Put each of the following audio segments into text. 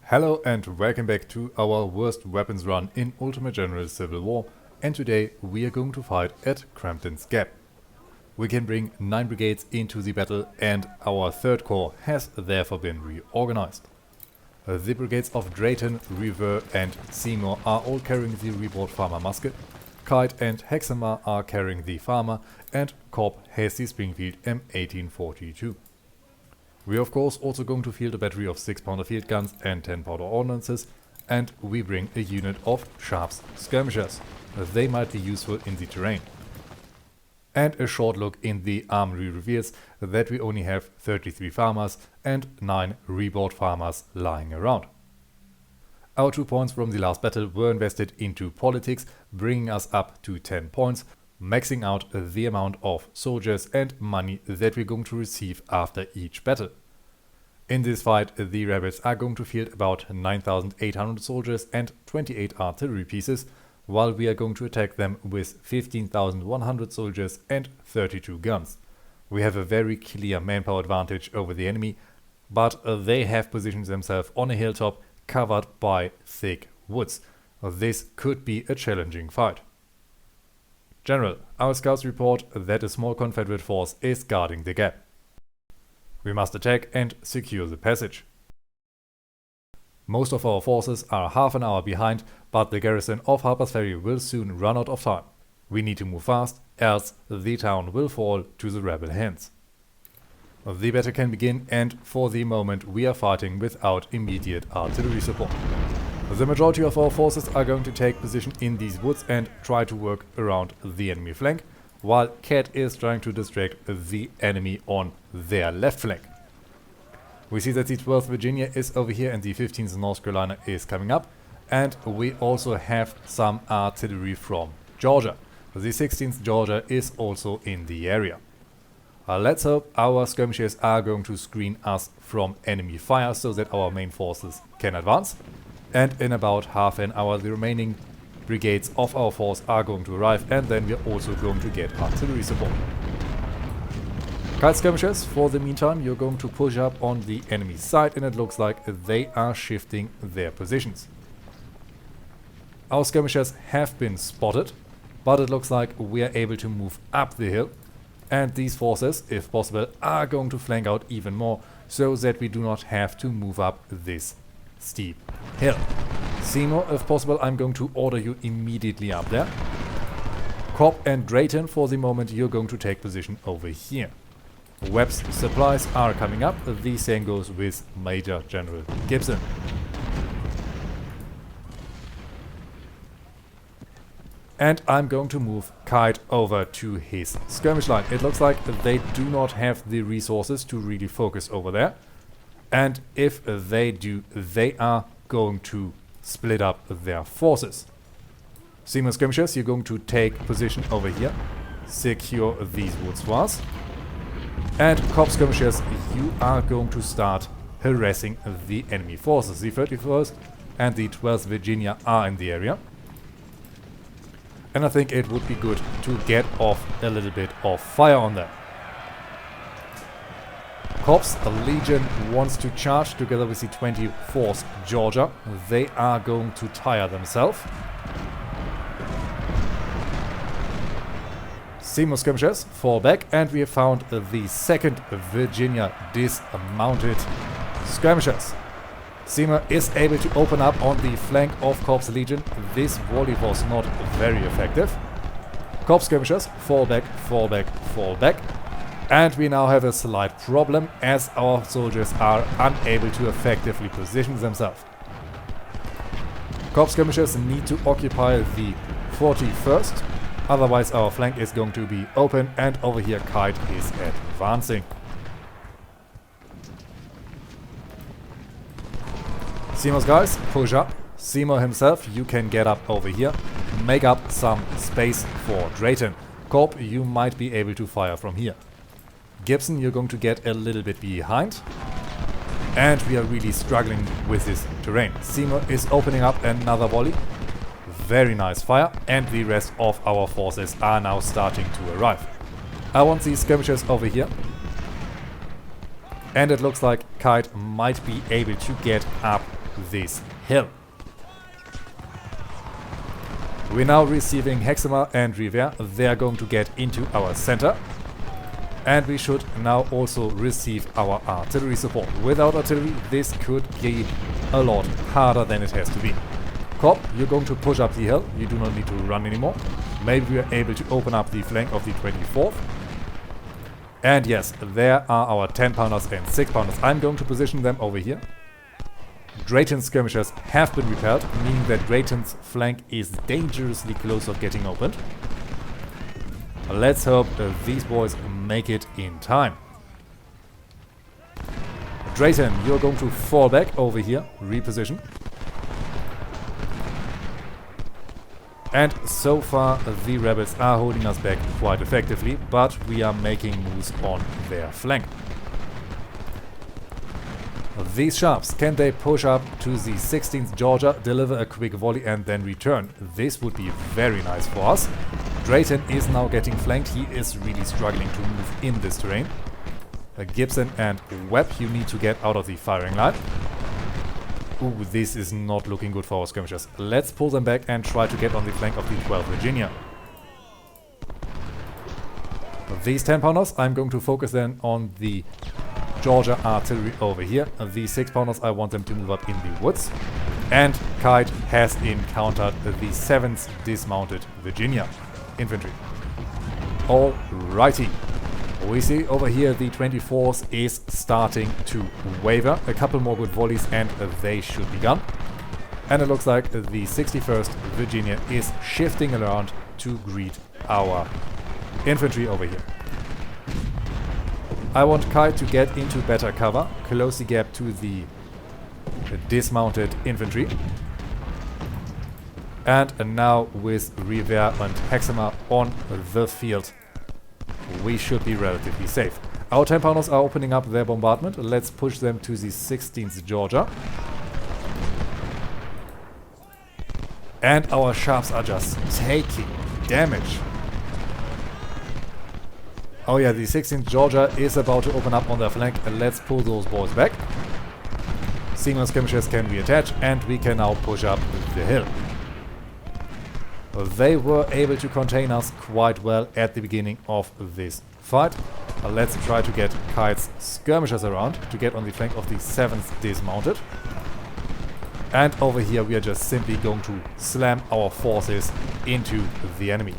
Hello and welcome back to our worst weapons run in Ultimate General Civil War, and today we are going to fight at Crampton's Gap. We can bring 9 brigades into the battle and our 3rd Corps has therefore been reorganized. The brigades of Drayton, River and Seymour are all carrying the Reboard Farmer musket, Kite and Hexamar are carrying the Farmer, and Corp has the Springfield M1842. We are of course also going to field a battery of 6-pounder field guns and 10-pounder ordnances, and we bring a unit of Sharps skirmishers. They might be useful in the terrain. And a short look in the armory reveals that we only have 33 farmers and 9 Reboard farmers lying around. Our 2 points from the last battle were invested into politics, bringing us up to 10 points, maxing out the amount of soldiers and money that we're going to receive after each battle. In this fight, the rebels are going to field about 9,800 soldiers and 28 artillery pieces, while we are going to attack them with 15,100 soldiers and 32 guns. We have a very clear manpower advantage over the enemy, but they have positioned themselves on a hilltop covered by thick woods. This could be a challenging fight. General, our scouts report that a small Confederate force is guarding the gap. We must attack and secure the passage. Most of our forces are half an hour behind, but the garrison of Harper's Ferry will soon run out of time. We need to move fast, else the town will fall to the rebel hands. The battle can begin, and for the moment we are fighting without immediate artillery support. The majority of our forces are going to take position in these woods and try to work around the enemy flank, while Cat is trying to distract the enemy on their left flank. We see that the 12th Virginia is over here and the 15th North Carolina is coming up, and we also have some artillery from Georgia. The 16th Georgia is also in the area. Let's hope our skirmishers are going to screen us from enemy fire so that our main forces can advance. And in about half an hour the remaining brigades of our force are going to arrive, and then we're also going to get artillery support. Kite skirmishers, for the meantime you're going to push up on the enemy side, and it looks like they are shifting their positions. Our skirmishers have been spotted, but it looks like we are able to move up the hill, and these forces, if possible, are going to flank out even more so that we do not have to move up this steep hill. Seymour, if possible, I'm going to order you immediately up there. Corp and Drayton, for the moment you're going to take position over here. Webb's supplies are coming up, the same goes with Major General Gibson. And I'm going to move Kite over to his skirmish line. It looks like they do not have the resources to really focus over there. And if they do, they are going to split up their forces. Seymour skirmishers, you're going to take position over here, secure these woods for us. And Corps skirmishers, you are going to start harassing the enemy forces. The 31st and the 12th Virginia are in the area. And I think it would be good to get off a little bit of fire on them. Corps Legion wants to charge together with the 24th Georgia. They are going to tire themselves. Seymour skirmishers fall back, and we have found the 2nd Virginia dismounted skirmishers. Seymour is able to open up on the flank of Corps Legion. This volley was not very effective. Corps skirmishers fall back, fall back, fall back. And we now have a slight problem as our soldiers are unable to effectively position themselves. Corps skirmishers need to occupy the 41st, otherwise our flank is going to be open, and over here Kite is advancing. Seymour's guys, push up. Seymour himself, you can get up over here, make up some space for Drayton. Corp, you might be able to fire from here. Gibson, you're going to get a little bit behind. And we are really struggling with this terrain. Seymour is opening up another volley. Very nice fire. And the rest of our forces are now starting to arrive. I want these skirmishers over here. And it looks like Kite might be able to get up this hill. We're now receiving Hexamer and Revere. They are going to get into our center. And we should now also receive our artillery support. Without artillery, this could be a lot harder than it has to be. Corp, you're going to push up the hill. You do not need to run anymore. Maybe we are able to open up the flank of the 24th. And yes, there are our 10-pounders and 6-pounders. I'm going to position them over here. Drayton's skirmishers have been repelled, meaning that Drayton's flank is dangerously close of getting opened. Let's hope these boys make it in time. Drayton, you're going to fall back over here, reposition. And so far the rebels are holding us back quite effectively, but we are making moves on their flank. These sharps, can they push up to the 16th Georgia, deliver a quick volley and then return? This would be very nice for us. Drayton is now getting flanked. He is really struggling to move in this terrain. Gibson and Webb, you need to get out of the firing line. Ooh, this is not looking good for our skirmishers. Let's pull them back and try to get on the flank of the 12th Virginia. These 10-pounders, I'm going to focus then on the Georgia artillery over here. The 6-pounders, I want them to move up in the woods. And Kite has encountered the 7th dismounted Virginia infantry. Alrighty. We see over here the 24th is starting to waver. A couple more good volleys and they should be gone. And it looks like the 61st Virginia is shifting around to greet our infantry over here. I want Kite to get into better cover, close the gap to the dismounted infantry. And now with Revere and Hexamer on the field, we should be relatively safe. Our 10-pounders are opening up their bombardment. Let's push them to the 16th Georgia. And our sharps are just taking damage. Oh yeah, the 16th Georgia is about to open up on their flank. Let's pull those boys back. Single skirmishers can reattach and we can now push up the hill. They were able to contain us quite well at the beginning of this fight. Let's try to get Kite's skirmishers around to get on the flank of the 7th dismounted. And over here we are just simply going to slam our forces into the enemy.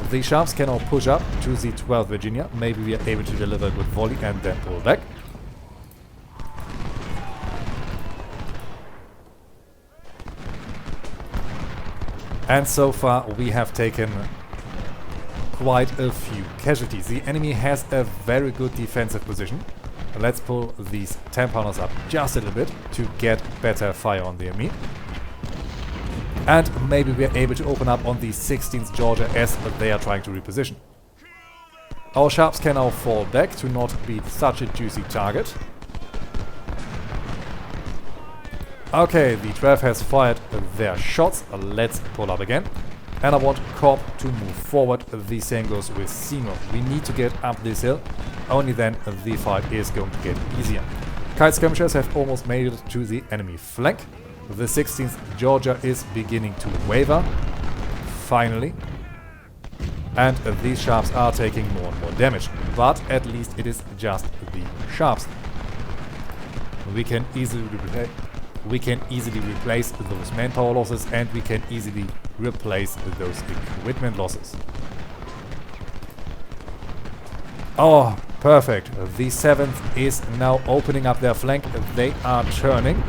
The sharps can now push up to the 12th Virginia. Maybe we are able to deliver a good volley and then pull back. And so far we have taken quite a few casualties. The enemy has a very good defensive position. Let's pull these 10-pounders up just a little bit to get better fire on the enemy. And maybe we are able to open up on the 16th Georgia as they are trying to reposition. Our sharps can now fall back to not be such a juicy target. Okay, the 12 has fired their shots. Let's pull up again. And I want Corp to move forward. The same goes with Seymour. We need to get up this hill. Only then the fight is going to get easier. Kite skirmishers have almost made it to the enemy flank. The 16th Georgia is beginning to waver. Finally. And these sharps are taking more and more damage. But at least it is just the sharps. We can easily replace those manpower losses and we can easily replace those equipment losses. Oh, perfect. The 7th is now opening up their flank. They are turning.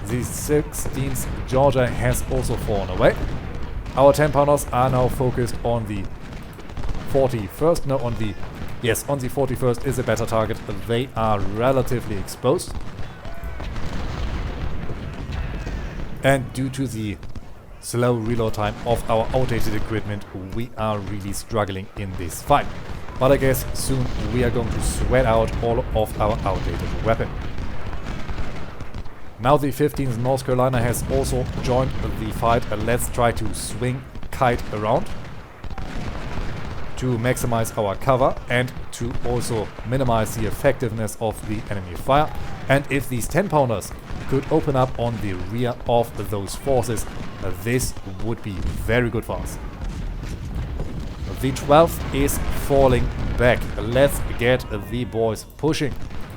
The 16th Georgia has also fallen away. Our 10-pounders are now focused on the 41st. No, on the 41st is a better target. They are relatively exposed. And due to the slow reload time of our outdated equipment, we are really struggling in this fight. But I guess soon we are going to sweat out all of our outdated weapon. Now the 15th North Carolina has also joined the fight. Let's try to swing Kite around to maximize our cover and to also minimize the effectiveness of the enemy fire. And if these 10-pounders could open up on the rear of those forces, this would be very good for us. The 12th is falling back. Let's get the boys pushing.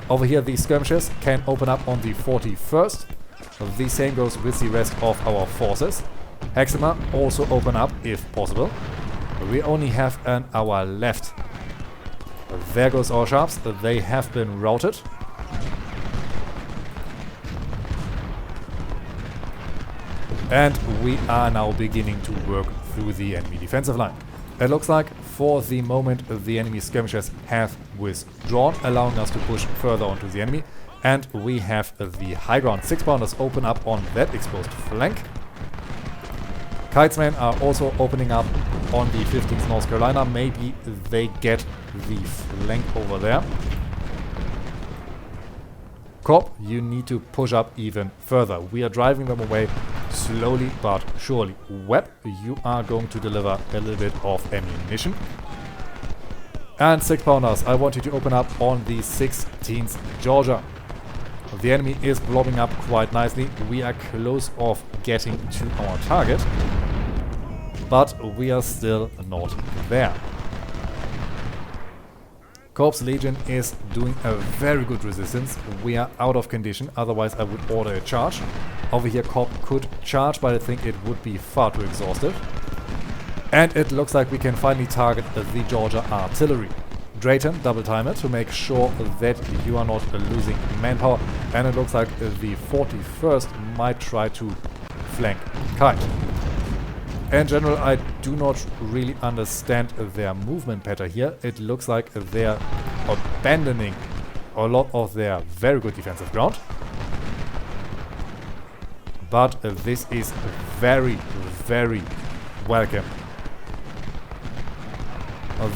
Over here the skirmishers can open up on the 41st. The same goes with the rest of our forces. Hexamer also open up if possible. We only have an hour left. There goes our sharps. They have been routed. And we are now beginning to work through the enemy defensive line. It looks like for the moment the enemy skirmishers have withdrawn, allowing us to push further onto the enemy. And we have the high ground 6-pounders open up on that exposed flank. Kitesmen are also opening up on the 15th North Carolina. Maybe they get the flank over there. Corp, you need to push up even further. We are driving them away slowly but surely. Webb, you are going to deliver a little bit of ammunition. And 6-pounders, I want you to open up on the 16th Georgia. The enemy is blobbing up quite nicely. We are close of getting to our target, but we are still not there. Corps Legion is doing a very good resistance. We are out of condition, otherwise I would order a charge. Over here Corp could charge, but I think it would be far too exhaustive. And it looks like we can finally target the Georgia artillery. Drayton, double time it to make sure that you are not losing manpower. And it looks like the 41st might try to flank Kite. In general, I do not really understand their movement pattern here. It looks like they're abandoning a lot of their very good defensive ground. But this is very, very welcome.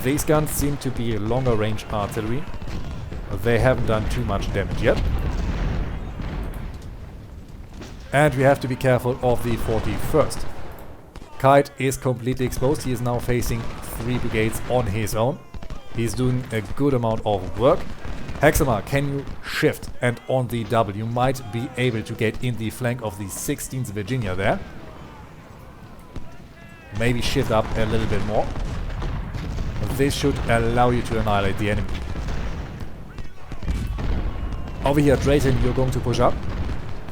These guns seem to be longer range artillery. They haven't done too much damage yet. And we have to be careful of the 41st. Kite is completely exposed. He is now facing 3 brigades on his own. He's doing a good amount of work. Hexamer, can you shift? And on the double, you might be able to get in the flank of the 16th Virginia there. Maybe shift up a little bit more. This should allow you to annihilate the enemy. Over here, Drayton, you're going to push up,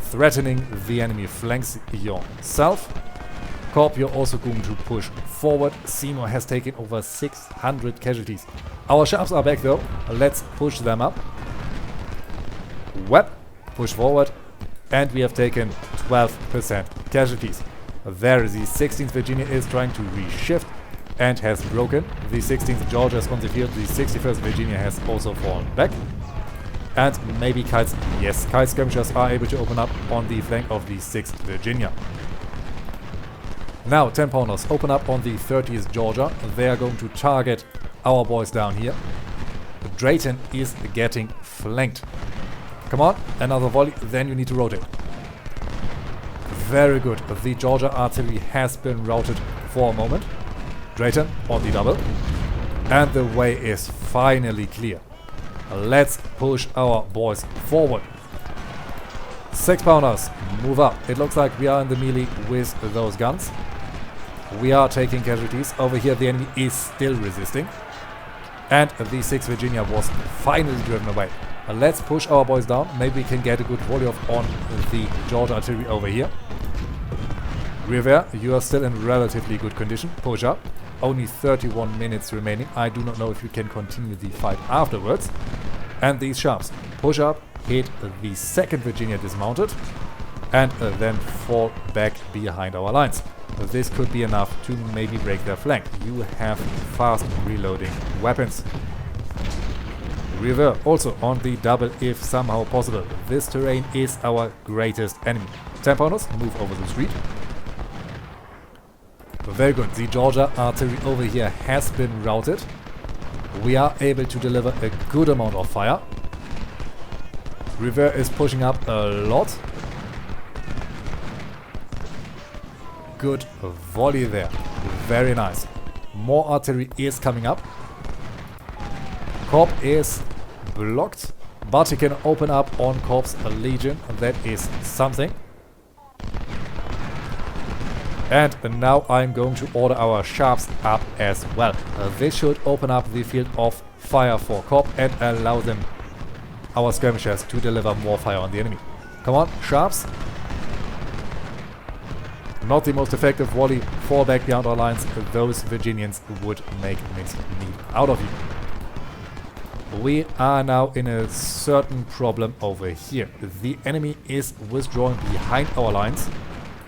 threatening the enemy flanks yourself. Corp, you're also going to push forward. Seymour has taken over 600 casualties. Our sharps are back though. Let's push them up. Webb, push forward. And we have taken 12% casualties. There, the 16th Virginia is trying to reshift and has broken. The 16th Georgia is on the field. The 61st Virginia has also fallen back. And maybe Kites, yes, Kite skirmishers are able to open up on the flank of the 6th Virginia. Now 10-pounders open up on the 30th Georgia. They are going to target our boys down here. Drayton is getting flanked. Come on, another volley, then you need to rotate. Very good. The Georgia artillery has been routed for a moment. Drayton on the double. And the way is finally clear. Let's push our boys forward. 6-pounders, move up. It looks like we are in the melee with those guns. We are taking casualties. Over here the enemy is still resisting. And the 6th Virginia was finally driven away. Let's push our boys down. Maybe we can get a good volley off on the Georgia artillery over here. Rivera, you are still in relatively good condition. Push up. Only 31 minutes remaining. I do not know if you can continue the fight afterwards. And these sharps push up, hit the 2nd Virginia dismounted, and then fall back behind our lines. This could be enough to maybe break their flank. You have fast reloading weapons. River also on the double if somehow possible. This terrain is our greatest enemy. 10-pounders, move over the street. Very good. The Georgia artillery over here has been routed. We are able to deliver a good amount of fire. River is pushing up a lot. Good volley there. Very nice. More artillery is coming up. Corp is blocked, but he can open up on Corp's Legion. That is something. And now I'm going to order our sharps up as well. This should open up the field of fire for Corp and allow them, our skirmishers, to deliver more fire on the enemy. Come on, sharps. Not the most effective volley. Fall back behind our lines. Those Virginians would make minced meat out of you. We are now in a certain problem over here. The enemy is withdrawing behind our lines,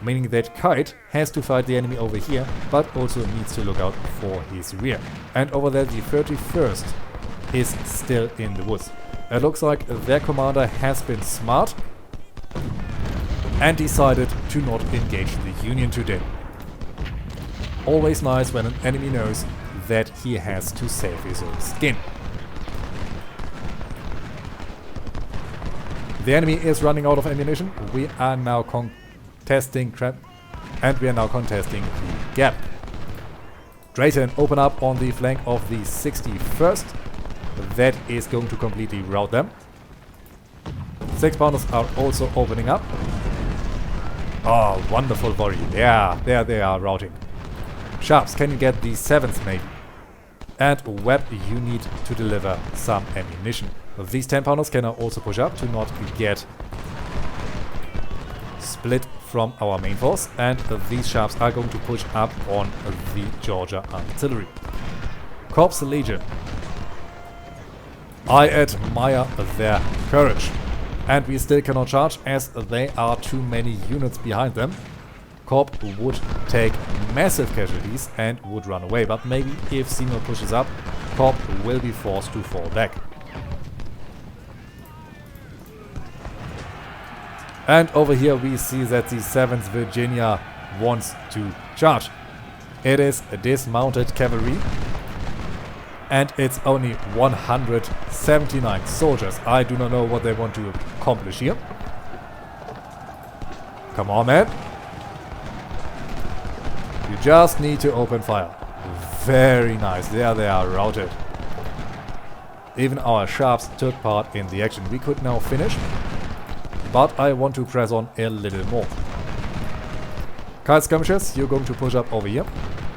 meaning that Kite has to fight the enemy over here, but also needs to look out for his rear. And over there the 31st is still in the woods. It looks like their commander has been smart and decided to not engage the Union today. Always nice when an enemy knows that he has to save his own skin. The enemy is running out of ammunition. We are now contesting Crampton, and we are now contesting the gap. Drayton open up on the flank of the 61st. That is going to completely rout them. 6-pounders are also opening up. Oh, wonderful volley. Yeah, there they are routing. Sharps, can you get the 7th maybe? And Webb, you need to deliver some ammunition. These 10-pounders can also push up to not get split from our main force. And these sharps are going to push up on the Georgia artillery. Corps Legion. I admire their courage. And we still cannot charge as there are too many units behind them. Corp would take massive casualties and would run away, but maybe if Seymour pushes up, Corp will be forced to fall back. And over here we see that the 7th Virginia wants to charge. It is dismounted cavalry. And it's only 179 soldiers. I do not know what they want to accomplish here. Come on, man. You just need to open fire. Very nice. There they are routed. Even our sharps took part in the action. We could now finish, but I want to press on a little more. Kite skirmishers, you're going to push up over here.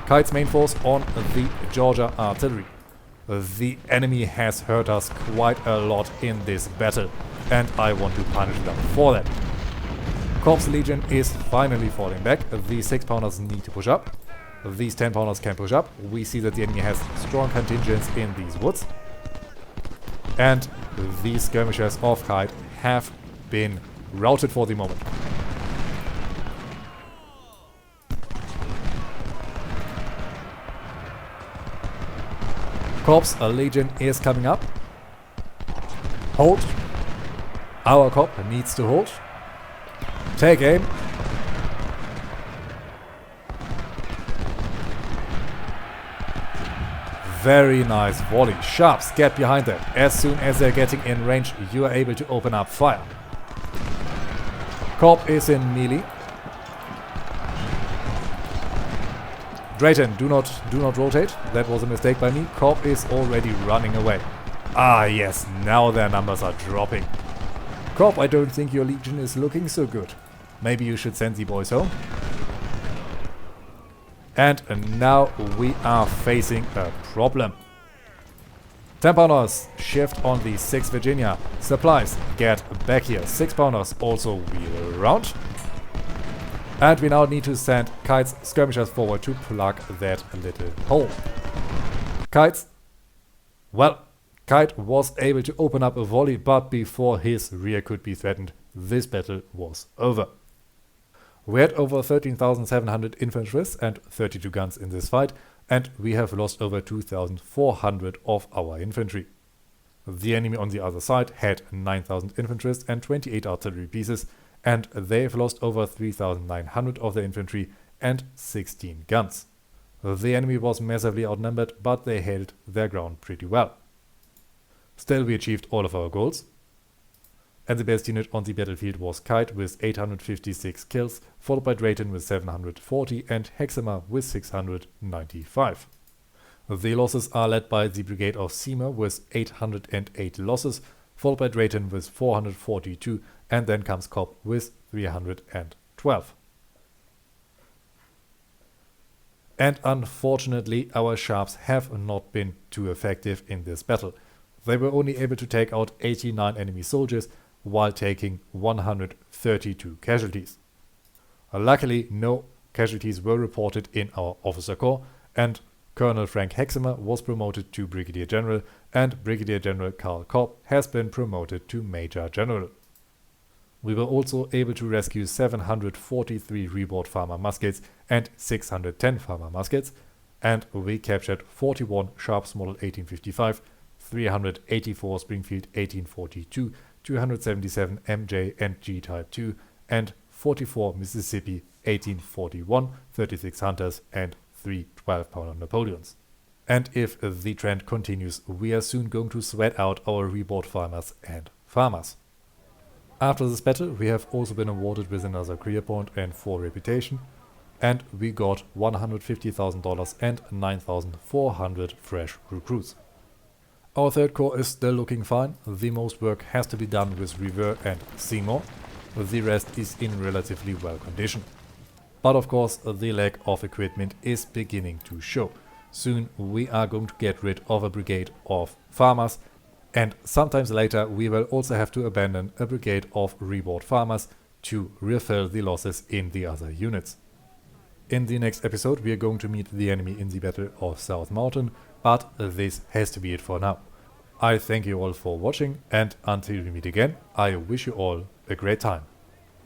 Kite's main force on the Georgia artillery. The enemy has hurt us quite a lot in this battle, and I want to punish them for that. Corps Legion is finally falling back. The 6-pounders need to push up. These 10-pounders can push up. We see that the enemy has strong contingents in these woods. And these skirmishers of Kite have been routed for the moment. Corps Legion is coming up. Hold. Our Corp needs to hold. Take aim. Very nice volley. Sharps, get behind them. As soon as they're getting in range, you are able to open up fire. Corp is in melee. Drayton, do not rotate. That was a mistake by me. Corp is already running away. Ah yes, now their numbers are dropping. Corp, I don't think your legion is looking so good. Maybe you should send the boys home. And now we are facing a problem. 10-pounders shift on the 6th Virginia. Supplies, get back here. 6-pounders also wheel around. And we now need to send Kite's skirmishers forward to plug that little hole. Kites. Well, Kite was able to open up a volley, but before his rear could be threatened, this battle was over. We had over 13,700 infantries and 32 guns in this fight, and we have lost over 2,400 of our infantry. The enemy on the other side had 9,000 infantry and 28 artillery pieces, and they've lost over 3,900 of their infantry and 16 guns. The enemy was massively outnumbered, but they held their ground pretty well. Still, we achieved all of our goals. And the best unit on the battlefield was Kite with 856 kills, followed by Drayton with 740 and Hexamer with 695. The losses are led by the Brigade of Seymour with 808 losses, followed by Drayton with 442, and then comes Cobb with 312. And unfortunately, our Sharps have not been too effective in this battle. They were only able to take out 89 enemy soldiers while taking 132 casualties. Luckily, no casualties were reported in our officer corps, and Colonel Frank Hexamer was promoted to Brigadier General, and Brigadier General Carl Cobb has been promoted to Major General. We were also able to rescue 743 Reboard Farmer muskets and 610 Farmer muskets, and we captured 41 Sharps Model 1855, 384 Springfield 1842, 277 MJ and G Type 2, and 44 Mississippi 1841, 36 Hunters, and 3 12-pounder Napoleons. And if the trend continues, we are soon going to sweat out our Reboard Farmers and Farmers. After this battle, we have also been awarded with another career point and 4 reputation, and we got $150,000 and 9,400 fresh recruits. Our third corps is still looking fine. The most work has to be done with Revere and Seymour. The rest is in relatively well condition. But of course, the lack of equipment is beginning to show. Soon we are going to get rid of a brigade of farmers, and sometimes later we will also have to abandon a brigade of Reboard Farmers to refill the losses in the other units. In the next episode we are going to meet the enemy in the Battle of South Mountain, but this has to be it for now. I thank you all for watching, and until we meet again, I wish you all a great time.